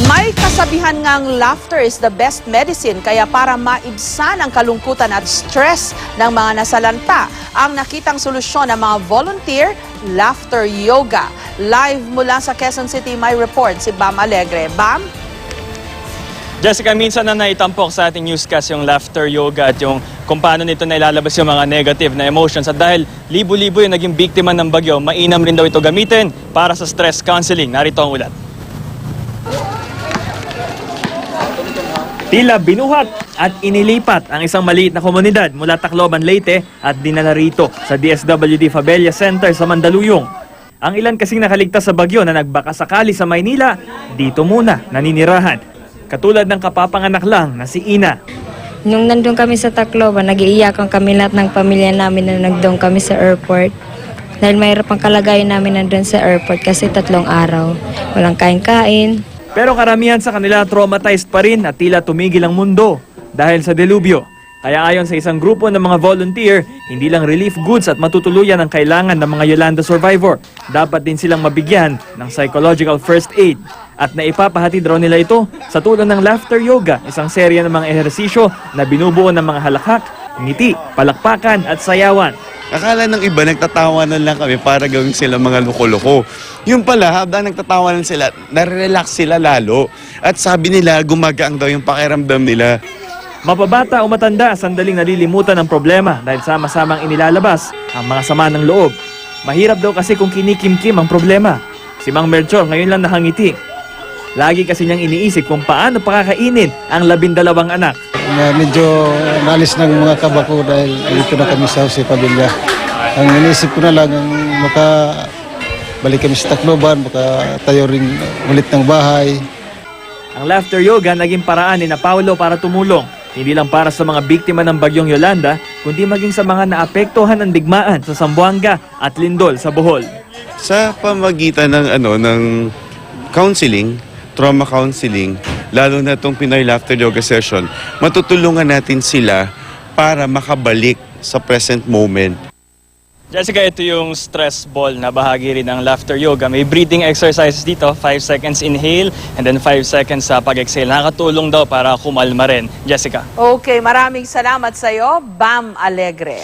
May kasabihan ngang laughter is the best medicine, kaya para maibsan ang kalungkutan at stress ng mga nasalanta, ang nakitang solusyon ng mga volunteer, laughter yoga. Live mula sa Quezon City, may report si Bam Alegre. Bam? Jessica, minsan na naitampok sa ating newscast yung laughter yoga at yung kung paano nito nailalabas yung mga negative na emotions. At dahil libo-libo yung naging biktima ng bagyo, mainam rin daw ito gamitin para sa stress counseling. Narito ang ulat. Tila binuhat at inilipat ang isang maliit na komunidad mula Tacloban, Leyte at dinala rito sa DSWD Fabella Center sa Mandaluyong. Ang ilan kasing nakaligtas sa bagyo na nagbakasakali sa Maynila, dito muna naninirahan. Katulad ng kapapanganak lang na si Ina. Nung nandun kami sa Tacloban, nag-iiyakan kami lahat ng pamilya namin na nagdoon kami sa airport. Dahil mahirap ang kalagayan namin nandun sa airport kasi 3 araw. Walang kain-kain. Pero karamihan sa kanila traumatized pa rin at tila tumigil ang mundo dahil sa delubyo. Kaya ayon sa isang grupo ng mga volunteer, hindi lang relief goods at matutuluyan ang kailangan ng mga Yolanda survivor. Dapat din silang mabigyan ng psychological first aid. At naipapahatid raw nila ito sa tulong ng laughter yoga, isang serya ng mga ehersisyo na binubuo ng mga halakhak, ngiti, palakpakan at sayawan. Akala ng iba, nagtatawanan lang kami para gawin sila mga loko-loko. Yung pala, habang nagtatawanan sila, nare-relax sila lalo. At sabi nila, gumagaang daw yung pakiramdam nila. Mapabata o matanda, sandaling nalilimutan ng problema dahil sama-samang inilalabas ang mga sama ng loob. Mahirap daw kasi kung kinikimkim ang problema. Si Mang Melchor ngayon lang nakangiti. Lagi kasi niyang iniisip kung paano pakakainin ang 12 anak. Medyo nalis ng mga kaba ko dahil dito na kami sa Jose Pavilla. Ang iniisip ko na lang ang makabalik kami sa Tacloban, baka tayo rin ulit ng bahay. Ang laughter yoga naging paraan ni na Paulo para tumulong. Hindi lang para sa mga biktima ng bagyong Yolanda, kundi maging sa mga naapektuhan ng digmaan sa Zamboanga at Lindol sa Bohol. Sa pamagitan ng counseling, trauma counseling, lalo na itong Pinoy Laughter Yoga Session, matutulungan natin sila para makabalik sa present moment. Jessica, ito yung stress ball na bahagi rin ng laughter yoga. May breathing exercises dito, 5 seconds inhale and then 5 seconds sa pag-exhale. Nakakatulong daw para kumalma rin. Jessica. Okay, maraming salamat sa iyo, Bam Alegre.